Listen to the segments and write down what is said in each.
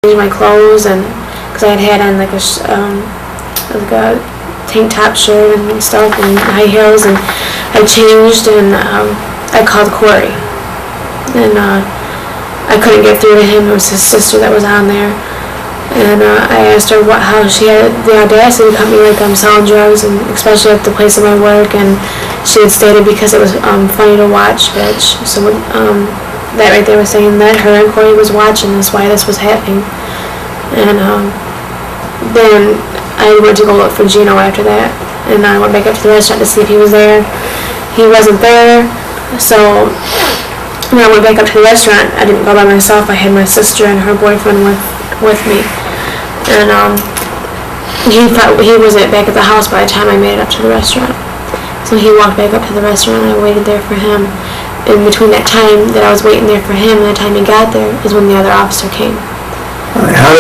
changed my clothes, and because I had on like a tank top shirt and stuff and high heels, and I changed, and I called Corey, and I couldn't get through to him. It was his sister that was on there, and I asked her how she had the audacity to cut me like I'm selling drugs, and especially at the place of my work, and she had stated because it was funny to watch, bitch. So that right there was saying that her and Corey was watching this, why this was happening. And then I went to go look for Gino after that, and I went back up to the restaurant to see if he was there. He wasn't there, so when I went back up to the restaurant, I didn't go by myself. I had my sister and her boyfriend with me, and he wasn't back at the house by the time I made it up to the restaurant. So he walked back up to the restaurant, and I waited there for him. In between that time that I was waiting there for him and the time he got there is when the other officer came. How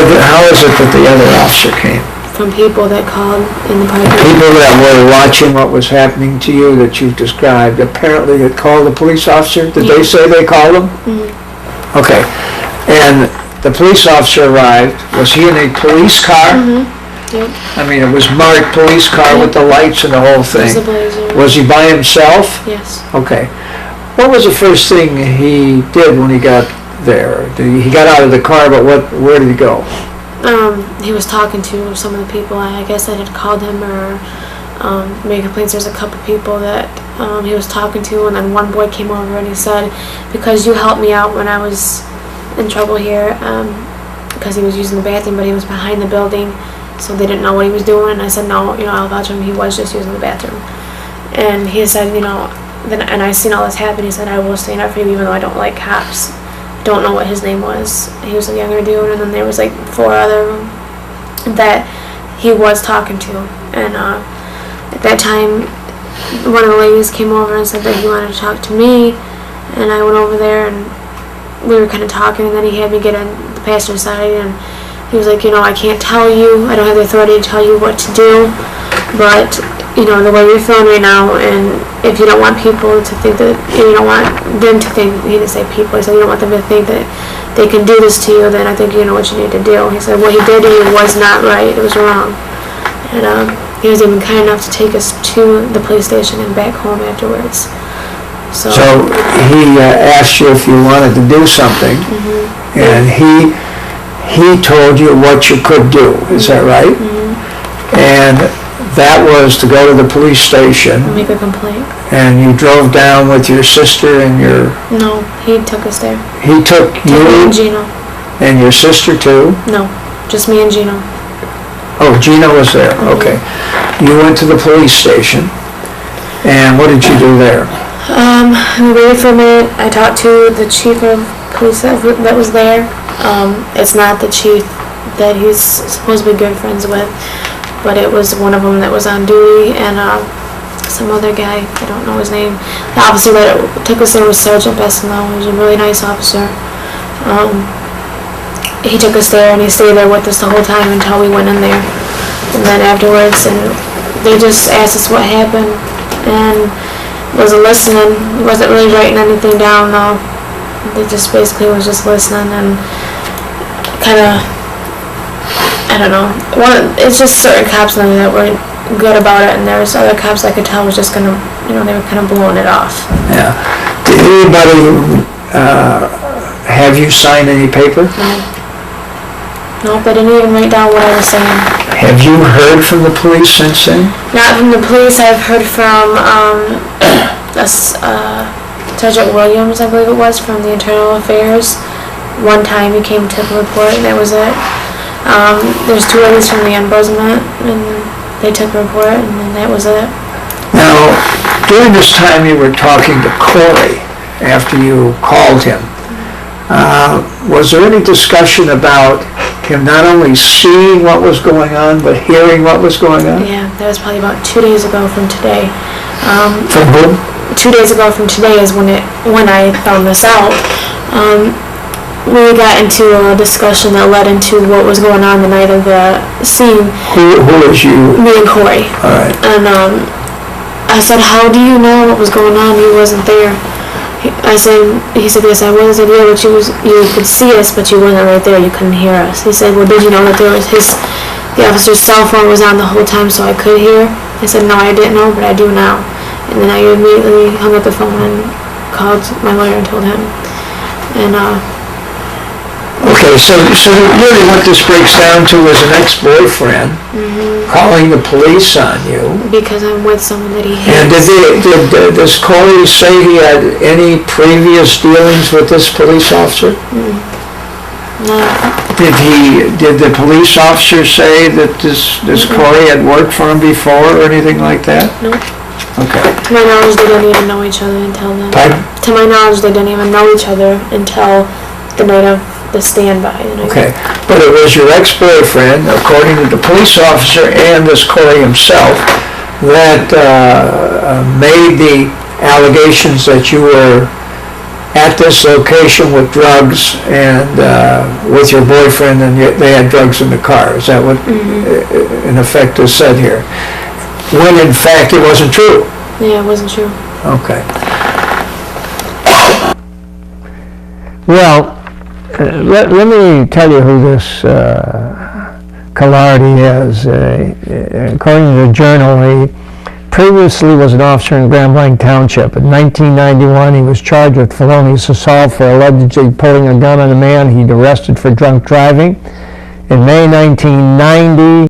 is it that the other officer came? From people that called in the parking lot. People that were watching what was happening to you that you've described, apparently had called the police officer? Did they say they called him? Mm-hmm. Okay. And the police officer arrived. Was he in a police car? Mm-hmm. Yep. I mean, it was marked police car with the lights and the whole thing. It was a Blazer. Was he by himself? Yes. Okay. What was the first thing he did when he got there? He got out of the car, but where did he go? He was talking to some of the people. I guess that had called him or made complaints. There's a couple people that he was talking to, and then one boy came over and he said, because you helped me out when I was in trouble here, because he was using the bathroom, but he was behind the building, so they didn't know what he was doing. And I said, no, I'll vouch for him. He was just using the bathroom. And he said, and I seen all this happen. He said, I will stand up for you even though I don't like cops. Don't know what his name was. He was a younger dude, and then there was like 4 other of them that he was talking to. And at that time, one of the ladies came over and said that he wanted to talk to me, and I went over there and we were kind of talking, and then he had me get on the passenger side, and he was like, I can't tell you, I don't have the authority to tell you what to do, but the way you're feeling right now, and if you don't want people to think that, you don't want them to think, he didn't say people, he said you don't want them to think that they can do this to you, then I think you know what you need to do. He said what he did to you was not right, it was wrong. And he was even kind enough to take us to the police station and back home afterwards. So he asked you if you wanted to do something, mm-hmm. and he told you what you could do, is that right? Mm-hmm. And that was to go to the police station. Make a complaint. And you drove down with your sister and your... No, he took us there. He took you? Me and Gino. And your sister too? No, just me and Gino. Oh, Gino was there, mm-hmm. Okay. You went to the police station, and what did you do there? We waited for a minute. I talked to the chief of police that was there. It's not the chief that he's supposed to be good friends with, but it was one of them that was on duty, and some other guy, I don't know his name. The officer that took us there was Sergeant Besselow. He was a really nice officer. He took us there, and he stayed there with us the whole time until we went in there. And then afterwards, and they just asked us what happened, and wasn't listening. He wasn't really writing anything down, though. They just basically was just listening and kind of, I don't know. It's just certain cops in there that were good about it, and there's other cops I could tell was just gonna, they were kind of blowing it off. Yeah. Did anybody have you sign any paper? No. Nope, they didn't even write down what I was saying. Have you heard from the police since then? Not from the police. I've heard from Sergeant Williams, I believe it was, from the Internal Affairs. One time he came to the report, and that was it. There's 2 ladies from the ombudsman, and they took a report, and then that was it. Now, during this time you were talking to Corey after you called him. Was there any discussion about him not only seeing what was going on, but hearing what was going on? Yeah, that was probably about 2 days ago from today. From whom? 2 days ago from today is when I found this out. We got into a discussion that led into what was going on the night of the scene. Who was you? Me and Corey. All right. And I said, how do you know what was going on? He wasn't there. He said, yes, I was. I said, yeah, but you could see us, but you wasn't right there. You couldn't hear us. He said, well, did you know that the officer's cell phone was on the whole time so I could hear? I said, no, I didn't know, but I do now. And then I immediately hung up the phone and called my lawyer and told him. And, Okay, so really what this breaks down to is an ex-boyfriend calling the police on you. because I'm with someone that he And hates. does Corey say he had any previous dealings with this police officer? No. Did the police officer say that this Corey had worked for him before or anything like that? No. Okay. To my knowledge, they didn't even know each other until then. Pardon? To my knowledge, they didn't even know each other until the night of the standby. Okay, but it was your ex-boyfriend, according to the police officer and this Corey himself, that made the allegations that you were at this location with drugs and with your boyfriend, and they had drugs in the car. Is that what, in effect, is said here? When, in fact, it wasn't true. Yeah, it wasn't true. Okay. Well, let me tell you who this Collardi is. According to the Journal, he previously was an officer in Grand Blanc Township. In 1991, he was charged with felonious assault for allegedly pulling a gun on a man he'd arrested for drunk driving. In May 1990,